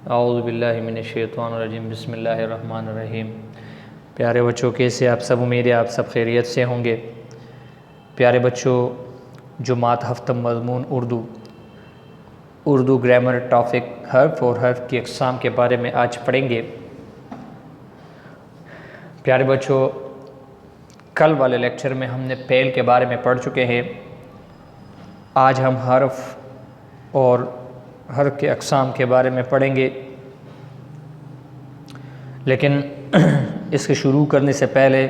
اعوذ باللہ من الشیطان الرجیم بسم اللہ الرحمن الرحیم۔ پیارے بچوں، کیسے آپ سب؟ امید ہے آپ سب خیریت سے ہوں گے۔ پیارے بچوں، جماعت ہفتہ مضمون اردو گرامر ٹاپک حرف اور حرف کی اقسام کے بارے میں آج پڑھیں گے۔ پیارے بچوں، کل والے لیکچر میں ہم نے فعل کے بارے میں پڑھ چکے ہیں۔ آج ہم حرف اور حرف کے اقسام کے بارے میں پڑھیں گے، لیکن اس کے شروع کرنے سے پہلے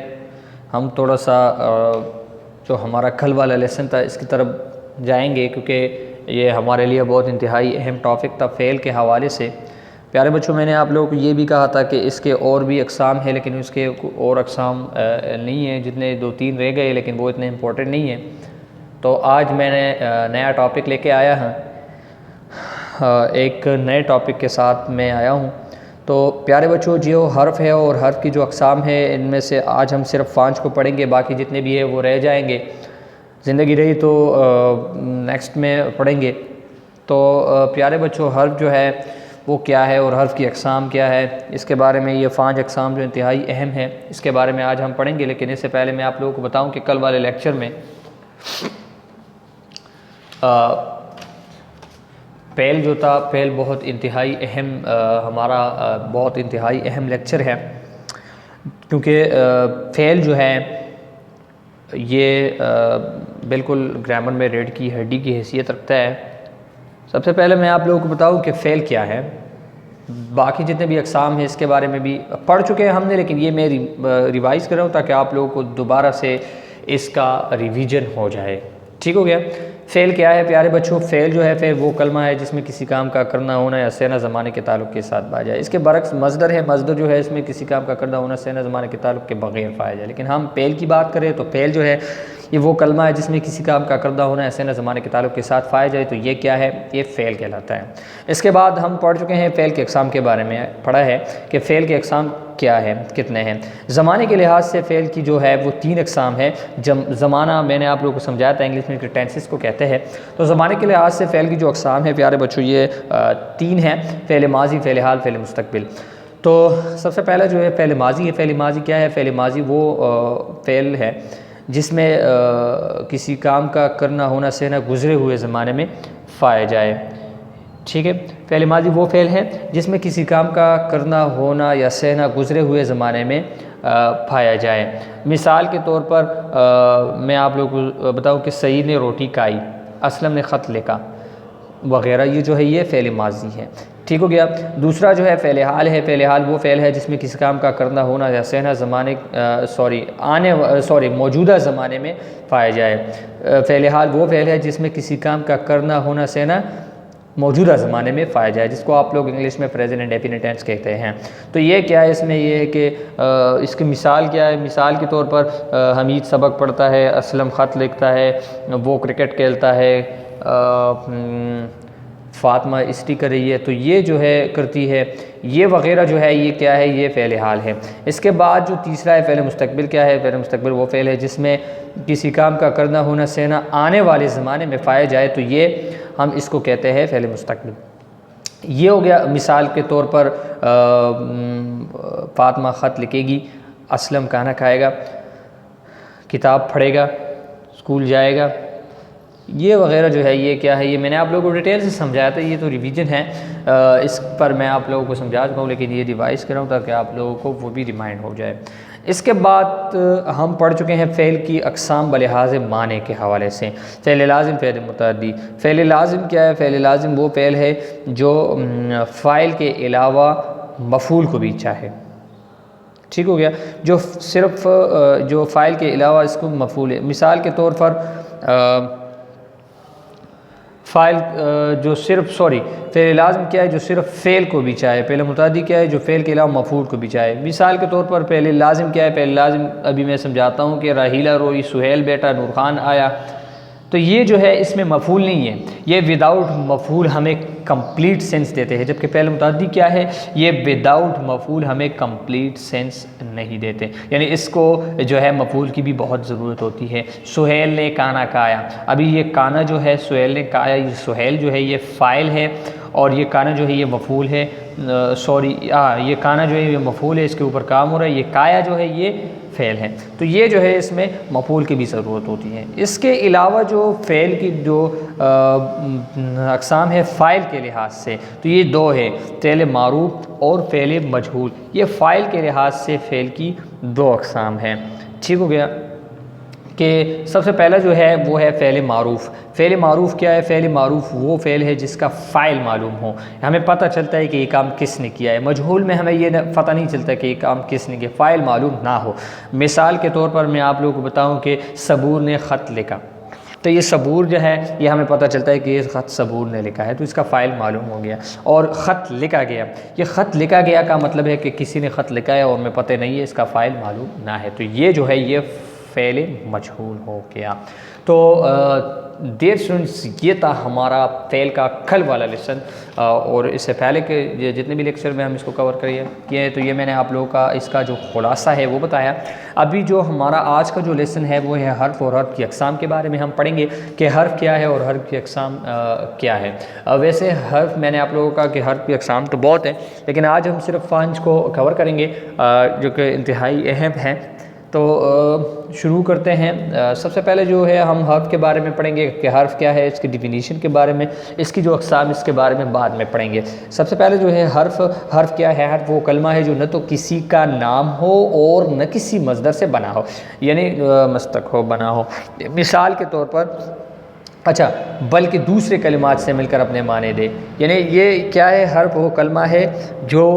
ہم تھوڑا سا جو ہمارا کل والا لیسن تھا اس کی طرف جائیں گے، کیونکہ یہ ہمارے لیے بہت انتہائی اہم ٹاپک تھا فعل کے حوالے سے۔ پیارے بچوں، میں نے آپ لوگوں کو یہ بھی کہا تھا کہ اس کے اور بھی اقسام ہیں، لیکن اس کے اور اقسام نہیں ہیں، جتنے 2-3 رہ گئے لیکن وہ اتنے امپورٹنٹ نہیں ہیں۔ تو آج میں نے نیا ٹاپک لے کے آیا ہوں، ایک نئے ٹاپک کے ساتھ میں آیا ہوں۔ تو پیارے بچوں، جو حرف ہے اور حرف کی جو اقسام ہے، ان میں سے آج ہم صرف 5 کو پڑھیں گے، باقی جتنے بھی ہیں وہ رہ جائیں گے۔ زندگی رہی تو نیکسٹ میں پڑھیں گے۔ تو پیارے بچوں، حرف جو ہے وہ کیا ہے اور حرف کی اقسام کیا ہے، اس کے بارے میں یہ 5 اقسام جو انتہائی اہم ہیں، اس کے بارے میں آج ہم پڑھیں گے۔ لیکن اس سے پہلے میں آپ لوگوں کو بتاؤں کہ کل والے لیکچر میں فعل جو تھا، فعل بہت انتہائی اہم ہمارا بہت انتہائی اہم لیکچر ہے، کیونکہ فعل جو ہے یہ بالکل گرامر میں ریڑھ کی ہڈی کی حیثیت رکھتا ہے۔ سب سے پہلے میں آپ لوگوں کو بتاؤں کہ فعل کیا ہے۔ باقی جتنے بھی اقسام ہیں اس کے بارے میں بھی پڑھ چکے ہیں ہم نے، لیکن یہ میں ریوائز کر رہا ہوں تاکہ آپ لوگوں کو دوبارہ سے اس کا ریویژن ہو جائے۔ ٹھیک ہو گیا؟ فعل کیا ہے پیارے بچوں؟ فعل جو ہے فعل وہ کلمہ ہے جس میں کسی کام کا کرنا ہونا یا سینا زمانے کے تعلق کے ساتھ پایا جائے۔ اس کے برعکس مصدر ہے، مصدر جو ہے اس میں کسی کام کا کرنا ہونا سینا زمانے کے تعلق کے بغیر پایا جائے۔ لیکن ہم فعل کی بات کریں تو فعل جو ہے یہ وہ کلمہ ہے جس میں کسی کام کا کرنا ہونا یا سینا زمانے کے تعلق کے ساتھ پایا جائے، تو یہ کیا ہے؟ یہ فعل کہلاتا ہے۔ اس کے بعد ہم پڑھ چکے ہیں فعل کے اقسام کے بارے میں، پڑھا ہے کہ فعل کے اقسام کیا ہے، کتنے ہیں۔ زمانے کے لحاظ سے فعل کی جو ہے وہ 3 اقسام ہے۔ زمانہ میں نے آپ لوگوں کو سمجھایا تھا، انگلش میں ٹینسز کو کہتے ہیں۔ تو زمانے کے لحاظ سے فعل کی جو اقسام ہے پیارے بچوں یہ 3 ہیں: فعل ماضی، فعل حال، فعل مستقبل۔ تو سب سے پہلا جو ہے فعل ماضی ہے۔ فعل ماضی کیا ہے؟ فعل ماضی وہ فعل ہے جس میں کسی کام کا کرنا ہونا سینا گزرے ہوئے زمانے میں پایا جائے۔ ٹھیک ہے؟ فعل ماضی وہ فعل ہے جس میں کسی کام کا کرنا ہونا یا سینا گزرے ہوئے زمانے میں پایا جائے۔ مثال کے طور پر میں آپ لوگوں کو بتاؤں کہ سعید نے روٹی کھائی، اسلم نے خط لکھا وغیرہ، یہ جو ہے یہ فعل ماضی ہے۔ ٹھیک ہو گیا؟ دوسرا جو ہے فعل حال ہے۔ فعل حال وہ فعل ہے جس میں کسی کام کا کرنا ہونا یا سینا موجودہ زمانے میں پایا جائے۔ فعل حال وہ فعل ہے جس میں کسی کام کا کرنا ہونا سینا موجودہ زمانے میں پایا جائے، جس کو آپ لوگ انگلش میں پریزنٹ انڈیفینٹ ٹینس کہتے ہیں۔ تو یہ کیا ہے؟ اس میں یہ ہے کہ اس کی مثال کیا ہے؟ مثال کے طور پر حمید سبق پڑھتا ہے، اسلم خط لکھتا ہے، وہ کرکٹ کھیلتا ہے، فاطمہ استری کر رہی ہے، تو یہ جو ہے کرتی ہے، یہ وغیرہ جو ہے یہ کیا ہے؟ یہ فعل حال ہے۔ اس کے بعد جو تیسرا ہے فعل مستقبل کیا ہے؟ فعل مستقبل وہ فعل ہے جس میں کسی کام کا کرنا ہونا سینا آنے والے زمانے میں پایا جائے، تو یہ ہم اس کو کہتے ہیں فعل مستقبل۔ یہ ہو گیا مثال کے طور پر فاطمہ خط لکھے گی، اسلم کھانا کھائے گا، کتاب پڑھے گا، اسکول جائے گا، یہ وغیرہ جو ہے یہ کیا ہے؟ یہ میں نے آپ لوگوں کو ڈیٹیل سے سمجھایا تھا، یہ تو ریویژن ہے، اس پر میں آپ لوگوں کو سمجھا چکا ہوں، لیکن یہ ریوائز کر رہا ہوں تاکہ آپ لوگوں کو وہ بھی ریمائنڈ ہو جائے۔ اس کے بعد ہم پڑھ چکے ہیں فعل کی اقسام بلحاظ معنی کے حوالے سے۔ فعل لازم، فعل متعدی۔ فعل لازم کیا ہے؟ فعل لازم وہ فعل ہے جو فاعل کے علاوہ مفعول کو بھی چاہے۔ ٹھیک ہو گیا؟ جو صرف جو فاعل کے علاوہ اس کو مفعول ہے۔ مثال کے طور پر فعل لازم کیا ہے؟ جو صرف فعل کو بھی چاہے۔ فعل متعدی کیا ہے؟ جو فعل کے علاوہ مفعول کو بھی چاہے۔ مثال کے طور پر فعل لازم کیا ہے؟ فعل لازم ابھی میں سمجھاتا ہوں کہ راحیلہ روئی، سہیل بیٹا، نور خان آیا، تو یہ جو ہے اس میں مفعول نہیں ہے، یہ وداؤٹ مفعول ہمیں کمپلیٹ سینس دیتے ہیں، جبکہ فعل متعدی کیا ہے، یہ وداؤٹ مفعول ہمیں کمپلیٹ سینس نہیں دیتے، یعنی اس کو جو ہے مفعول کی بھی بہت ضرورت ہوتی ہے۔ سہیل نے کانا کھایا، ابھی یہ کانا جو ہے سہیل نے کھایا، یہ سہیل جو ہے یہ فاعل ہے اور یہ کانا جو ہے یہ مفعول ہے، یہ کانا جو ہے یہ مفعول ہے، اس کے اوپر کام ہو رہا ہے، یہ کایا جو ہے یہ فعل ہے، تو یہ جو ہے اس میں مفعول کی بھی ضرورت ہوتی ہے۔ اس کے علاوہ جو فعل کی جو اقسام ہے فاعل کے لحاظ سے، تو یہ دو ہے، فعل معروف اور فعل مجہول، یہ فاعل کے لحاظ سے فعل کی دو اقسام ہیں۔ ٹھیک ہو گیا کہ سب سے پہلا جو ہے وہ ہے فعل معروف۔ فعل معروف کیا ہے؟ فعل معروف وہ فعل ہے جس کا فاعل معلوم ہو، ہمیں پتہ چلتا ہے کہ یہ کام کس نے کیا ہے۔ مجہول میں ہمیں یہ پتہ نہیں چلتا کہ یہ کام کس نے کیا، فاعل معلوم نہ ہو۔ مثال کے طور پر میں آپ لوگوں کو بتاؤں کہ صبور نے خط لکھا، تو یہ صبور جو ہے یہ ہمیں پتہ چلتا ہے کہ یہ خط صبور نے لکھا ہے، تو اس کا فاعل معلوم ہو گیا۔ اور خط لکھا گیا، یہ خط لکھا گیا کا مطلب ہے کہ کسی نے خط لکھا ہے اور ہمیں پتہ نہیں ہے، اس کا فاعل معلوم نہ ہے، تو یہ جو ہے یہ فعل مجہول ہو گیا۔ تو ڈیئر اسٹوڈنٹس، یہ تھا ہمارا فعل کا کل والا لیسن، اور اس سے پہلے کے جتنے بھی لیکچر میں ہم اس کو کور کیے ہیں، تو یہ میں نے آپ لوگوں کا اس کا جو خلاصہ ہے وہ بتایا۔ ابھی جو ہمارا آج کا جو لیسن ہے وہ ہے حرف اور حرف کی اقسام کے بارے میں ہم پڑھیں گے کہ حرف کیا ہے اور حرف کی اقسام کیا ہے۔ ویسے حرف میں نے آپ لوگوں کا کہ حرف کی اقسام تو بہت ہیں، لیکن آج ہم صرف 5 کو کور کریں گے جو کہ انتہائی اہم ہیں۔ تو شروع کرتے ہیں۔ سب سے پہلے جو ہے ہم حرف کے بارے میں پڑھیں گے کہ حرف کیا ہے، اس کی ڈیفینیشن کے بارے میں، اس کی جو اقسام اس کے بارے میں بعد میں پڑھیں گے۔ سب سے پہلے جو ہے حرف کیا ہے؟ حرف وہ کلمہ ہے جو نہ تو کسی کا نام ہو اور نہ کسی مصدر سے بنا ہو، یعنی مشتق ہو، بنا ہو۔ مثال کے طور پر بلکہ دوسرے کلمات سے مل کر اپنے معنی دے، یعنی یہ کیا ہے؟ حرف وہ کلمہ ہے جو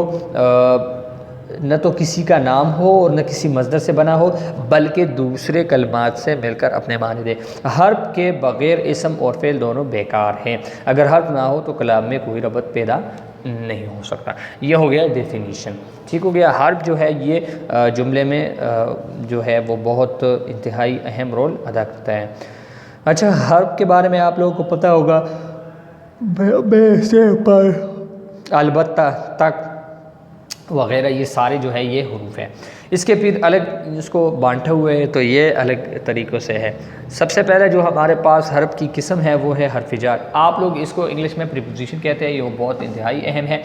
نہ تو کسی کا نام ہو اور نہ کسی مصدر سے بنا ہو بلکہ دوسرے کلمات سے مل کر اپنے معنی دے۔ حرف کے بغیر اسم اور فعل دونوں بیکار ہیں، اگر حرف نہ ہو تو کلام میں کوئی ربط پیدا نہیں ہو سکتا۔ یہ ہو گیا ڈیفینیشن، ٹھیک ہو گیا۔ حرف جو ہے یہ جملے میں جو ہے وہ بہت انتہائی اہم رول ادا کرتا ہے۔ حرف کے بارے میں آپ لوگوں کو پتہ ہوگا، سے پر، البتہ، تک وغیرہ، یہ سارے جو ہے یہ حروف ہیں۔ اس کے پھر الگ اس کو بانٹے ہوئے ہیں، تو یہ الگ طریقوں سے ہے۔ سب سے پہلے جو ہمارے پاس حرف کی قسم ہے وہ ہے حرف جار، آپ لوگ اس کو انگلش میں پریپوزیشن کہتے ہیں، یہ بہت انتہائی اہم ہے۔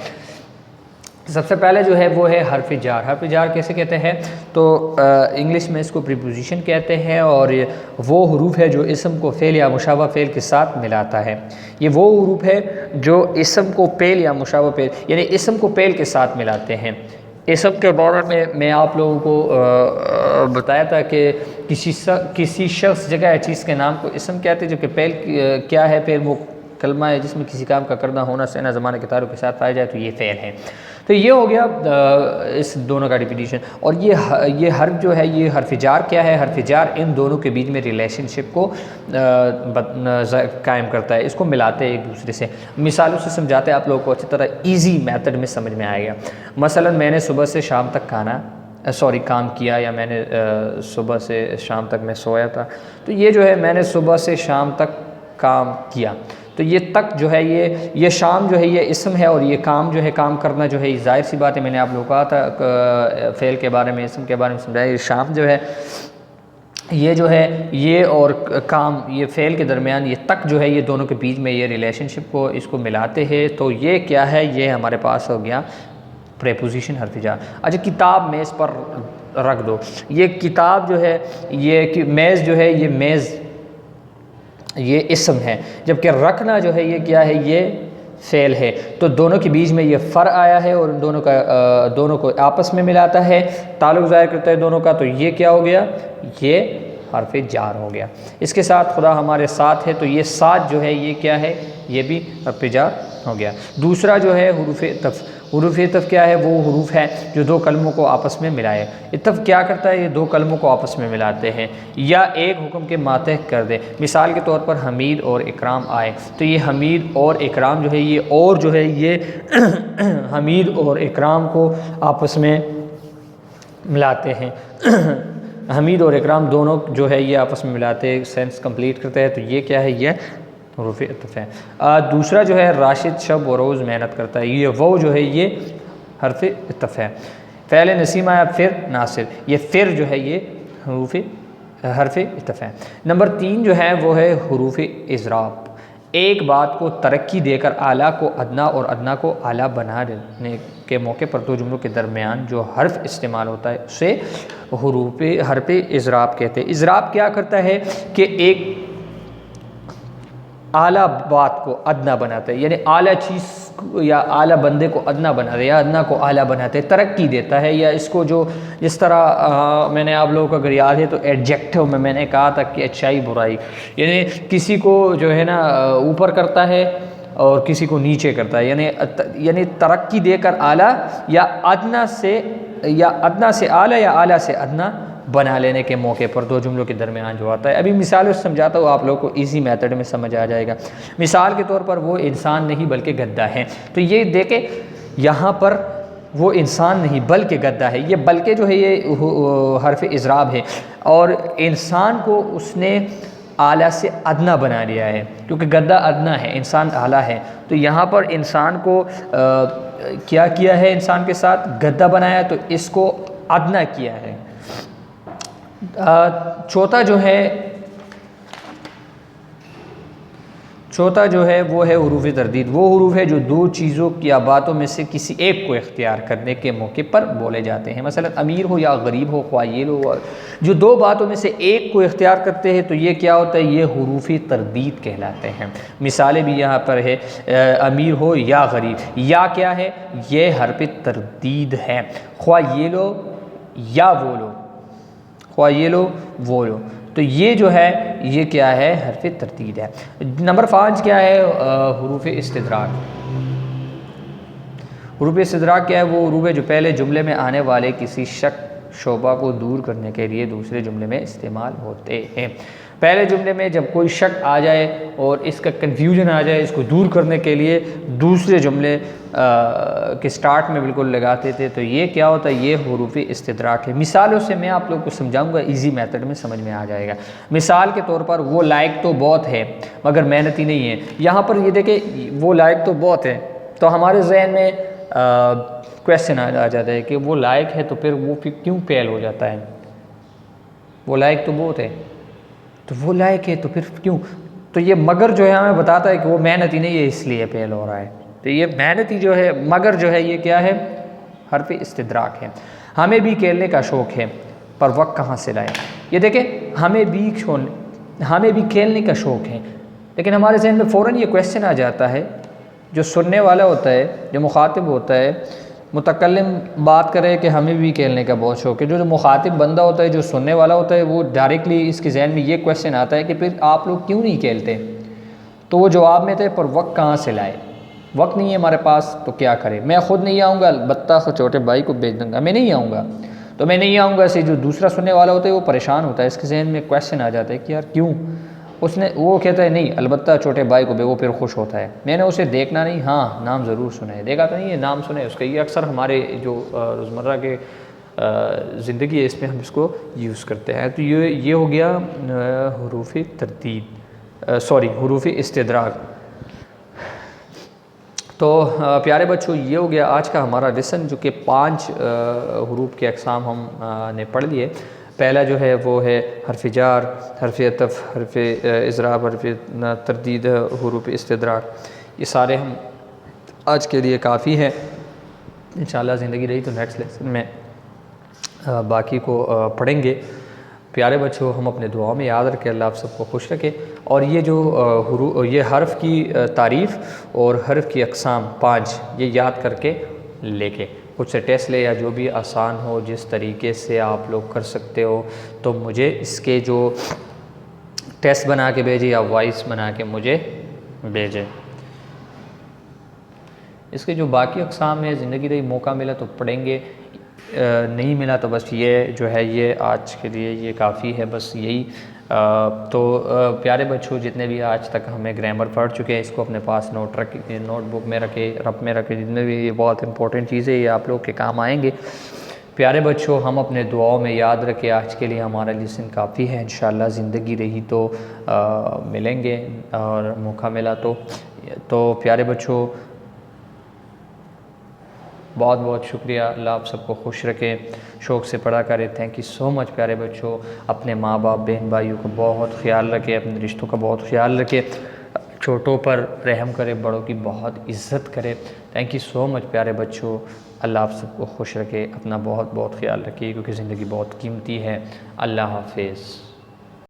سب سے پہلے جو ہے وہ ہے حرف جار۔ حرف جار کیسے کہتے ہیں؟ تو انگلش میں اس کو پریپوزیشن کہتے ہیں، اور وہ حروف ہے جو اسم کو فعل یا مشابہ فعل کے ساتھ ملاتا ہے۔ یہ وہ حروف ہے جو اسم کو فعل یا مشابہ فعل، یعنی اسم کو فعل کے ساتھ ملاتے ہیں۔ اسم کے بارے میں آپ لوگوں کو بتایا تھا کہ کسی شخص، جگہ یا چیز کے نام کو اسم کہتے ہیں، جو کہ فعل کیا ہے؟ فعل وہ کلمہ ہے جس میں کسی کام کا کرنا، ہونا، سہنا، زمانہ کے تعارف کے ساتھ پایا جائے، تو یہ فعل ہے۔ تو یہ ہو گیا اس دونوں کا ڈیفینیشن۔ اور یہ حرف جو ہے یہ حرف جار کیا ہے؟ حرف جار ان دونوں کے بیچ میں ریلیشن شپ کو قائم کرتا ہے، اس کو ملاتے ہیں ایک دوسرے سے۔ مثالوں سے سمجھاتے ہیں آپ لوگوں کو اچھی طرح ایزی میتھڈ میں سمجھ میں آئے گا۔ مثلا میں نے صبح سے شام تک کام کیا، یا میں نے صبح سے شام تک میں سویا تھا، تو یہ جو ہے میں نے صبح سے شام تک کام کیا، تو یہ تک جو ہے یہ شام جو ہے یہ اسم ہے، اور یہ کام جو ہے کام کرنا جو ہے ظاہر سی بات ہے، میں نے آپ لوگوں کو کہا تھا فعل کے بارے میں، اسم کے بارے میں سمجھایا۔ یہ شام جو ہے یہ جو ہے یہ اور کام، یہ فعل کے درمیان یہ تک جو ہے یہ دونوں کے بیچ میں یہ ریلیشن شپ کو اس کو ملاتے ہیں، تو یہ کیا ہے؟ یہ ہمارے پاس ہو گیا پریپوزیشن حرف جار۔ کتاب میز پر رکھ دو، یہ کتاب جو ہے یہ میز جو ہے یہ میز یہ اسم ہے، جبکہ رکھنا جو ہے یہ کیا ہے؟ یہ فعل ہے۔ تو دونوں کے بیچ میں یہ فر آیا ہے اور ان دونوں کو آپس میں ملاتا ہے، تعلق ظاہر کرتا ہے دونوں کا، تو یہ کیا ہو گیا؟ یہ حرف جار ہو گیا۔ اس کے ساتھ خدا ہمارے ساتھ ہے، تو یہ ساتھ جو ہے یہ کیا ہے؟ یہ بھی حرف جار ہو گیا۔ دوسرا جو ہے حروف عطف۔ حروف عطف کیا ہے؟ وہ حروف ہے جو دو کلموں کو آپس میں ملائے۔ عطف کیا کرتا ہے؟ یہ دو کلموں کو آپس میں ملاتے ہیں یا ایک حکم کے ماتحت کر دے۔ مثال کے طور پر حمید اور اکرام آئے، تو یہ حمید اور اکرام جو ہے یہ اور جو ہے یہ حمید اور اکرام کو آپس میں ملاتے ہیں۔ حمید اور اکرام دونوں جو ہے یہ آپس میں ملاتے سینس کمپلیٹ کرتے ہیں، تو یہ کیا ہے، یہ حروف عطف ہے۔ دوسرا جو ہے راشد شب و روز محنت کرتا ہے، یہ وہ جو ہے یہ حرف عطف ہے۔ فعل نسیم آیا پھر ناصر، یہ پھر جو ہے یہ حرف عطف ہے۔ نمبر 3 جو ہے وہ ہے حروف اضراب، ایک بات کو ترقی دے کر اعلیٰ کو ادنا اور ادنا کو اعلیٰ بنانے کے موقع پر دو جملوں کے درمیان جو حرف استعمال ہوتا ہے اسے حرف اضراب کہتے ہیں۔ اضراب کیا کرتا ہے کہ ایک اعلیٰ بات کو ادنا بناتا ہے، یعنی اعلیٰ چیز یا اعلیٰ بندے کو ادنا بناتا ہے یا ادنا کو اعلیٰ بناتا ہے، ترقی دیتا ہے۔ یا اس کو جو جس طرح میں نے آپ لوگوں کو اگر یاد ہے تو ایڈجیکٹو میں نے کہا تھا کہ اچھائی برائی، یعنی کسی کو جو ہے نا اوپر کرتا ہے اور کسی کو نیچے کرتا ہے، یعنی ترقی دے کر اعلیٰ یا ادنا سے اعلیٰ یا اعلیٰ سے ادنا بنا لینے کے موقع پر دو جملوں کے درمیان جو آتا ہے۔ ابھی مثالوں سے سمجھاتا ہوں، آپ لوگوں کو ایزی میتھڈ میں سمجھ آ جائے گا۔ مثال کے طور پر وہ انسان نہیں بلکہ گدھا ہے، تو یہ دیکھیں یہاں پر وہ انسان نہیں بلکہ گدھا ہے، یہ بلکہ جو ہے یہ حرف اضراب ہے، اور انسان کو اس نے اعلیٰ سے ادنا بنا لیا ہے، کیونکہ گدھا ادنا ہے، انسان اعلیٰ ہے، تو یہاں پر انسان کو کیا کیا ہے، انسان کے ساتھ گدھا بنایا تو اس کو ادنا کیا ہے۔ چوتھا جو ہے وہ ہے حروف تردید، وہ حروف ہے جو دو چیزوں یا باتوں میں سے کسی ایک کو اختیار کرنے کے موقع پر بولے جاتے ہیں۔ مثلا امیر ہو یا غریب ہو، خواہیل ہو، جو دو باتوں میں سے ایک کو اختیار کرتے ہیں تو یہ کیا ہوتا ہے، یہ حروف تردید کہلاتے ہیں۔ مثالیں بھی یہاں پر ہے، امیر ہو یا غریب، یا کیا ہے، یہ حرف تردید ہے، خواہ یہ لو یا وہ لو، خواہ یہ لو وہ لو، تو یہ جو ہے یہ کیا ہے، حرف تردید ہے۔ نمبر 5 کیا ہے، حروف استدراک۔ حروف استدراک کیا ہے، وہ حروف ہے جو پہلے جملے میں آنے والے کسی شک شبہ کو دور کرنے کے لیے دوسرے جملے میں استعمال ہوتے ہیں۔ پہلے جملے میں جب کوئی شک آ جائے اور اس کا کنفیوژن آ جائے، اس کو دور کرنے کے لیے دوسرے جملے کے سٹارٹ میں بالکل لگاتے تھے، تو یہ کیا ہوتا ہے، یہ حروف استدراک ہے۔ مثالوں سے میں آپ لوگوں کو سمجھاؤں گا، ایزی میتھڈ میں سمجھ میں آ جائے گا۔ مثال کے طور پر وہ لائق تو بہت ہے مگر محنتی نہیں ہے، یہاں پر یہ دیکھیں وہ لائق تو بہت ہے، تو ہمارے ذہن میں کویسچن آ جاتا ہے کہ وہ لائق ہے تو پھر وہ کیوں فیل ہو جاتا ہے، وہ لائق تو بہت ہے تو وہ لائق ہے تو پھر کیوں، تو یہ مگر جو ہے ہمیں بتاتا ہے کہ وہ محنتی نہیں ہے اس لیے فیل ہو رہا ہے، تو یہ محنتی جو ہے مگر جو ہے یہ کیا ہے، حرف استدراک ہے۔ ہمیں بھی کھیلنے کا شوق ہے پر وقت کہاں سے لائیں، یہ دیکھیں ہمیں بھی کھیلنے کا شوق ہے، لیکن ہمارے ذہن میں فوراً یہ کویسچن آ جاتا ہے، جو سننے والا ہوتا ہے، جو مخاطب ہوتا ہے، متکلم بات کرے کہ ہمیں بھی کھیلنے کا بہت شوق ہے، جو مخاطب بندہ ہوتا ہے، جو سننے والا ہوتا ہے، وہ ڈائریکٹلی اس کے ذہن میں یہ کویسچن آتا ہے کہ پھر آپ لوگ کیوں نہیں کھیلتے، تو وہ جواب میں تھے پر وقت کہاں سے لائے، وقت نہیں ہے ہمارے پاس تو کیا کریں، میں خود نہیں آؤں گا، البتہ چھوٹے بھائی کو بھیج دوں گا، میں نہیں آؤں گا، تو میں نہیں آؤں گا سے جو دوسرا سننے والا ہوتا ہے وہ پریشان ہوتا ہے، اس کے ذہن میں کویسچن آ جاتا ہے کہ یار کیوں، وہ کہتا ہے نہیں البتہ چھوٹے بھائی کو وہ پھر خوش ہوتا ہے، میں نے اسے دیکھنا نہیں، ہاں نام ضرور سنا ہے، دیکھا تو نہیں ہے، نام سنا ہے اس کا، یہ اکثر ہمارے جو روزمرہ کے زندگی ہے اس میں ہم اس کو یوز کرتے ہیں۔ تو یہ ہو گیا حروف تردید، حروف استدراک۔ تو پیارے بچوں یہ ہو گیا آج کا ہمارا لیسن، جو کہ 5 حروف کے اقسام ہم نے پڑھ لیے۔ پہلا جو ہے وہ ہے حرف جار، حرف عطف، حرف اضراب، حرف تردید، حروف استدراک، یہ سارے ہم آج کے لیے کافی ہیں، انشاءاللہ زندگی رہی تو نیکسٹ لیسن میں باقی کو پڑھیں گے۔ پیارے بچوں ہم اپنے دعاؤں میں یاد رکھیں، اللہ آپ سب کو خوش رکھے، اور یہ جو یہ حرف کی تعریف اور حرف کی اقسام 5 یہ یاد کر کے لے کے کچھ سے ٹیسٹ لے، یا جو بھی آسان ہو جس طریقے سے آپ لوگ کر سکتے ہو، تو مجھے اس کے جو ٹیسٹ بنا کے بھیجیں یا وائس بنا کے مجھے بھیجیں۔ اس کے جو باقی اقسام ہیں زندگی رہی موقع ملا تو پڑھیں گے، نہیں ملا تو بس یہ جو ہے یہ آج کے لیے یہ کافی ہے، بس یہی۔ تو پیارے بچوں جتنے بھی آج تک ہمیں گرامر پڑھ چکے ہیں، اس کو اپنے پاس نوٹ بک میں رکھے، رپ میں رکھے، جتنے بھی یہ بہت امپورٹنٹ چیزیں یہ آپ لوگ کے کام آئیں گے۔ پیارے بچوں، ہم اپنے دعاؤں میں یاد رکھیں آج کے لیے ہمارا لیسن کافی ہے، انشاءاللہ زندگی رہی تو ملیں گے اور موقع ملا تو پیارے بچوں بہت بہت شکریہ، اللہ آپ سب کو خوش رکھے، شوق سے پڑھا کرے۔ تھینک یو سو مچ پیارے بچوں، اپنے ماں باپ بہن بھائیوں کا بہت خیال رکھے، اپنے رشتوں کا بہت خیال رکھے، چھوٹوں پر رحم کرے، بڑوں کی بہت عزت کرے۔ تھینک یو سو مچ پیارے بچوں، اللہ آپ سب کو خوش رکھے، اپنا بہت بہت خیال رکھیے کیونکہ زندگی بہت قیمتی ہے۔ اللہ حافظ۔